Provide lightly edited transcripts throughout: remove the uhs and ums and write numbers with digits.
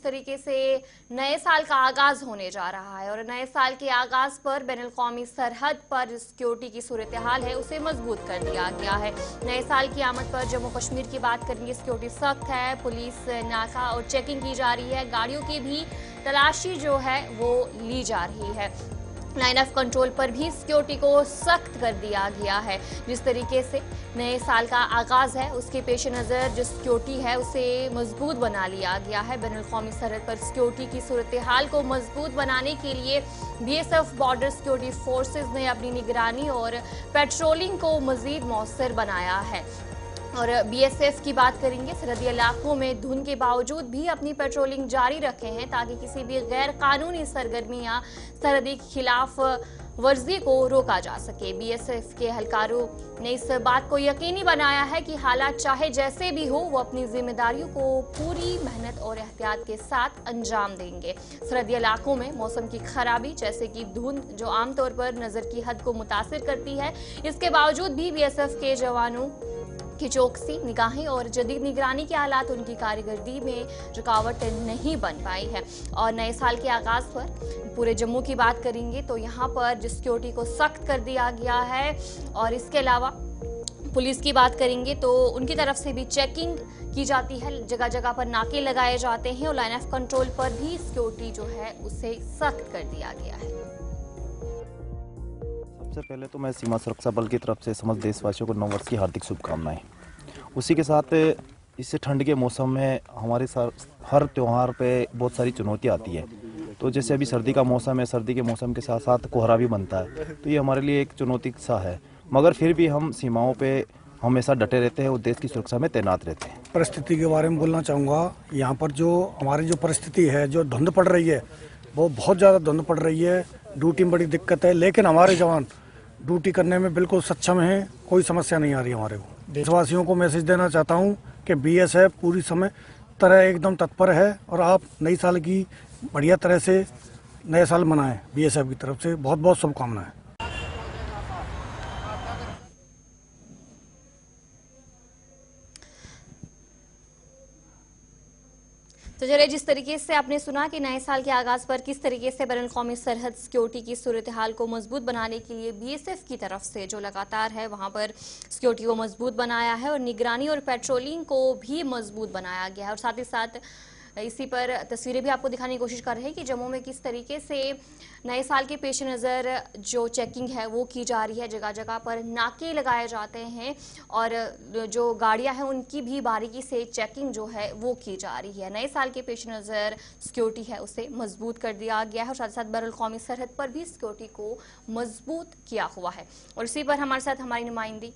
जिस तरीके से नए साल का आगाज होने जा रहा है और नए साल के आगाज पर बैनुल-अक़वामी सरहद पर सिक्योरिटी की सूरत हाल है उसे मजबूत कर दिया गया है। नए साल की आमद पर जम्मू कश्मीर की बात करेंगे, सिक्योरिटी सख्त है, पुलिस नाका और चेकिंग की जा रही है, गाड़ियों की भी तलाशी जो है वो ली जा रही है। लाइन ऑफ कंट्रोल पर भी सिक्योरिटी को सख्त कर दिया गया है। जिस तरीके से नए साल का आगाज है उसके पेश नज़र जो सिक्योरिटी है उसे मजबूत बना लिया गया है। बैनुल-अक़वामी सरहद पर सिक्योरिटी की सूरत हाल को मजबूत बनाने के लिए BSF बॉर्डर सिक्योरिटी फोर्सेज ने अपनी निगरानी और पेट्रोलिंग को मजीद मौसर बनाया है। और BSF की बात करेंगे, सरहदी इलाकों में धुंध के बावजूद भी अपनी पेट्रोलिंग जारी रखे हैं ताकि किसी भी गैर कानूनी सरगर्मी या सरहदी खिलाफ वर्जी को रोका जा सके। BSF के एहलकारों ने इस बात को यकीनी बनाया है कि हालात चाहे जैसे भी हो वो अपनी जिम्मेदारियों को पूरी मेहनत और एहतियात के साथ अंजाम देंगे। सरहदी इलाकों में मौसम की खराबी जैसे कि धुंध जो आमतौर पर नजर की हद को मुतासिर करती है, इसके बावजूद भी BSF के जवानों की चौकसी, निगाहें और जदीद निगरानी के हालात उनकी कारकर्दगी में रुकावट नहीं बन पाई है। और नए साल के आगाज पर पूरे जम्मू की बात करेंगे तो यहाँ पर सिक्योरिटी को सख्त कर दिया गया है और इसके अलावा पुलिस की बात करेंगे तो उनकी तरफ से भी चेकिंग की जाती है, जगह जगह पर नाके लगाए जाते हैं और लाइन ऑफ कंट्रोल पर भी सिक्योरिटी जो है उसे सख्त कर दिया गया है। सबसे पहले तो मैं सीमा सुरक्षा बल की तरफ से समस्त देशवासियों को नव वर्ष की हार्दिक शुभकामनाएं। उसी के साथ इससे ठंड के मौसम में हमारे हर त्यौहार पे बहुत सारी चुनौतियां आती है। तो जैसे अभी सर्दी का मौसम है, सर्दी के मौसम के साथ साथ कोहरा भी बनता है, तो ये हमारे लिए एक चुनौती सा है, मगर फिर भी हम सीमाओं पे हमेशा डटे रहते हैं और देश की सुरक्षा में तैनात रहते हैं। परिस्थिति के बारे में बोलना चाहूँगा, यहाँ पर जो हमारी जो परिस्थिति है, जो धुंध पड़ रही है वो बहुत ज़्यादा धुंध पड़ रही है, ड्यूटी में बड़ी दिक्कत है, लेकिन हमारे जवान ड्यूटी करने में बिल्कुल सक्षम हैं, कोई समस्या नहीं आ रही हमारे को। देशवासियों को मैसेज देना चाहता हूं कि BSF पूरी समय तरह एकदम तत्पर है और आप नई साल की बढ़िया तरह से नया साल मनाएं। BSF की तरफ से बहुत बहुत शुभकामनाएं। तो चलिए, जिस तरीके से आपने सुना कि नए साल के आगाज पर किस तरीके से बैनुल-अक़वामी सरहद सिक्योरिटी की सूरत हाल को मजबूत बनाने के लिए BSF की तरफ से जो लगातार है वहां पर सिक्योरिटी को मजबूत बनाया है और निगरानी और पेट्रोलिंग को भी मजबूत बनाया गया है। और साथ ही साथ इसी पर तस्वीरें भी आपको दिखाने की कोशिश कर रहे हैं कि जम्मू में किस तरीके से नए साल के पेश नज़र जो चेकिंग है वो की जा रही है, जगह जगह पर नाके लगाए जाते हैं और जो गाड़ियां हैं उनकी भी बारीकी से चेकिंग जो है वो की जा रही है। नए साल के पेश नज़र सिक्योरिटी है उसे मजबूत कर दिया गया है और साथ ही साथ बैनुल-अक़वामी सरहद पर भी सिक्योरिटी को मजबूत किया हुआ है। और इसी पर हमारे साथ हमारी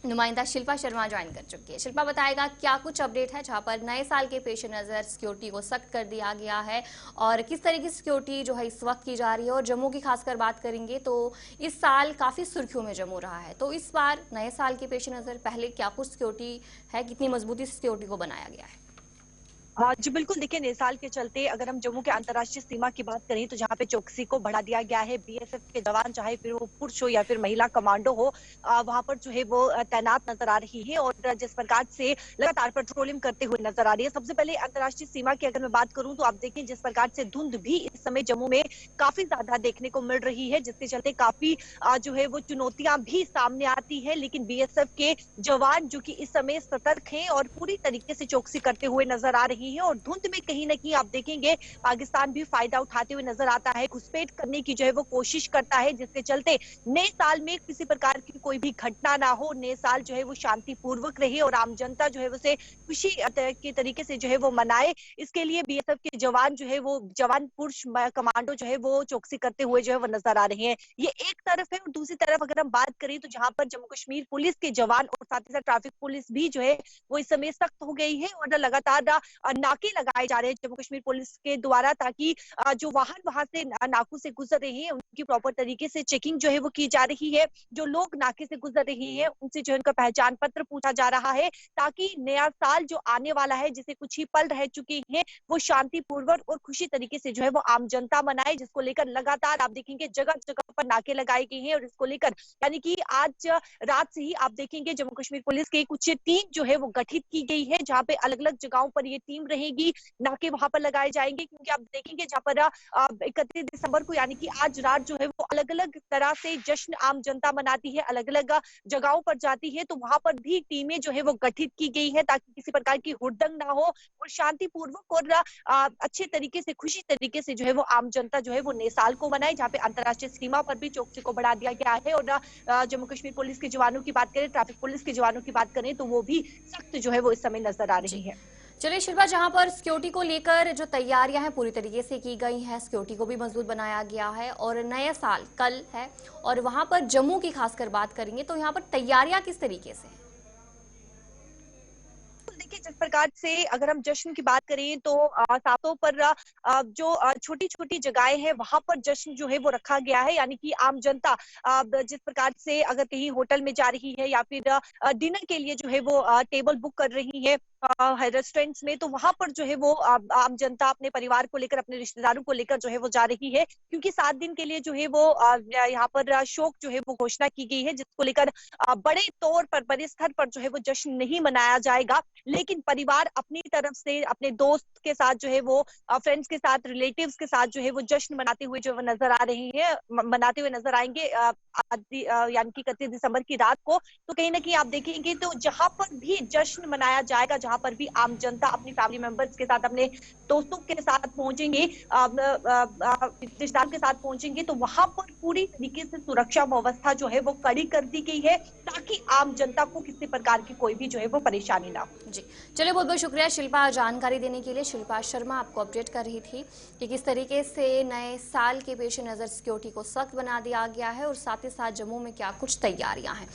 नुमाइंदा शिल्पा शर्मा ज्वाइन कर चुकी है। शिल्पा बताएगा क्या कुछ अपडेट है जहां पर नए साल के पेश नज़र सिक्योरिटी को सख्त कर दिया गया है और किस तरह की सिक्योरिटी जो है इस वक्त की जा रही है। और जम्मू की खासकर बात करेंगे तो इस साल काफी सुर्खियों में जम्मू रहा है, तो इस बार नए साल के पेश नज़र पहले क्या कुछ सिक्योरिटी है, कितनी मजबूती से सिक्योरिटी को बनाया गया है? जी बिल्कुल, देखिए नए साल के चलते अगर हम जम्मू के अंतर्राष्ट्रीय सीमा की बात करें तो जहाँ पे चौकसी को बढ़ा दिया गया है। BSF के जवान चाहे फिर वो पुरुष हो या फिर महिला कमांडो हो, वहां पर जो है वो तैनात नजर आ रही है और जिस प्रकार से लगातार पेट्रोलिंग करते हुए नजर आ रही है। सबसे पहले अंतर्राष्ट्रीय सीमा की अगर मैं बात करूं तो आप देखें जिस प्रकार से धुंध भी इस समय जम्मू में काफी ज्यादा देखने को मिल रही है, जिसके चलते काफी जो है वो चुनौतियां भी सामने आती है। लेकिन BSF के जवान जो कि इस समय सतर्क हैं और पूरी तरीके से चौकसी करते हुए नजर आ रही है और धुंध में कहीं ना कहीं आप देखेंगे पाकिस्तान भी फायदा उठाते हुए नजर आता है, घुसपैठ करने की जो है वो कोशिश करता है, जिसके चलते नए साल में किसी प्रकार की कोई भी घटना ना हो, नए साल जो है वो शांतिपूर्वक रहे और आम जनता जो है उसे खुशी के तरीके से जो है वो मनाए। इसके लिए BSF के जवान जो है वो जवान पुरुष कमांडो जो है वो चौकसी करते हुए जो है वो नजर आ रहे हैं। ये एक तरफ है और दूसरी तरफ अगर हम बात करें तो जहां पर जम्मू कश्मीर पुलिस के जवान और साथ ही साथ ट्रैफिक पुलिस भी जो है वो इस समय सख्त हो गई है और लगातार नाके लगाए जा रहे हैं जम्मू कश्मीर पुलिस के द्वारा, ताकि जो वाहन वहां से नाकों से गुजर रहे हैं उनकी प्रॉपर तरीके से चेकिंग जो है वो की जा रही है। जो लोग नाके से गुजर रहे हैं उनसे जो है उनका पहचान पत्र पूछा जा रहा है, ताकि नया साल जो आने वाला है, जिसे कुछ ही पल रह चुके हैं, वो शांतिपूर्वक और खुशी तरीके से जो है वो आम जनता मनाए, जिसको लेकर लगातार आप देखेंगे जगह जगह पर नाके लगाए गए हैं। और इसको लेकर यानी कि आज रात से ही आप देखेंगे जम्मू कश्मीर पुलिस की कुछ टीम जो है वो गठित की गई है, जहाँ पे अलग अलग जगहों पर ये टीम टीम रहेगी, नाके वहां पर लगाए जाएंगे, क्योंकि आप देखेंगे जहाँ पर 31 दिसंबर को यानी कि आज रात जो है वो अलग अलग तरह से जश्न आम जनता मनाती है, अलग अलग जगहों पर जाती है, तो वहां पर भी टीमें जो है वो गठित की गई है ताकि किसी प्रकार की हुड़दंग ना हो और शांतिपूर्वक और अच्छे तरीके से, खुशी तरीके से जो है वो आम जनता जो है वो नए साल को मनाए। जहाँ पे अंतर्राष्ट्रीय सीमा पर भी चौकसी को बढ़ा दिया गया है और जम्मू कश्मीर पुलिस के जवानों की बात करें, ट्रैफिक पुलिस के जवानों की बात करें, तो वो भी सख्त जो है वो इस समय नजर आ रही है। चलिए शिल्पा, जहां पर सिक्योरिटी को लेकर जो तैयारियां हैं पूरी तरीके से की गई हैं, सिक्योरिटी को भी मजबूत बनाया गया है और नया साल कल है और वहां पर जम्मू की खासकर बात करेंगे तो यहाँ पर तैयारियां किस तरीके से हैं? देखिए, जिस प्रकार से अगर हम जश्न की बात करें तो सातों पर जो छोटी छोटी जगहें हैं वहां पर जश्न जो है वो रखा गया है, यानी कि आम जनता जिस प्रकार से अगर कहीं होटल में जा रही है या फिर डिनर के लिए जो है वो टेबल बुक कर रही है रेस्टोरेंट्स में, तो वहां पर जो है वो आम जनता अपने परिवार को लेकर, अपने रिश्तेदारों को लेकर जो है वो जा रही है, क्योंकि 7 दिन के लिए जो है वो यहाँ पर शोक जो है वो घोषणा की गई है, जिसको लेकर बड़े तौर पर, बड़े स्तर पर जो है वो जश्न नहीं मनाया जाएगा। लेकिन परिवार अपनी तरफ से अपने दोस्त के साथ जो है वो फ्रेंड्स के साथ, रिलेटिव्स के साथ जो है वो जश्न मनाते हुए जो नजर आ रही है, मनाते हुए नजर आएंगे यानी कि 31 दिसंबर की रात को। तो कहीं ना कहीं आप देखेंगे तो जहां पर भी जश्न मनाया जाएगा, जहां पर भी आम जनता अपनी फैमिली मेंबर्स के साथ, अपने दोस्तों के साथ पहुंचेंगे, रिश्तेदारों के साथ पहुंचेंगे, तो वहां पर पूरी तरीके से सुरक्षा व्यवस्था जो है वो कड़ी कर दी गई है ताकि आम जनता को किसी प्रकार की कोई भी जो है वो परेशानी ना हो। जी चलिए, बहुत बहुत शुक्रिया शिल्पा जानकारी देने के लिए। शिल्पा शर्मा आपको अपडेट कर रही थी कि किस तरीके से नए साल के पेश नज़र सिक्योरिटी को सख्त बना दिया गया है और साथ ही साथ जम्मू में क्या कुछ तैयारियां हैं।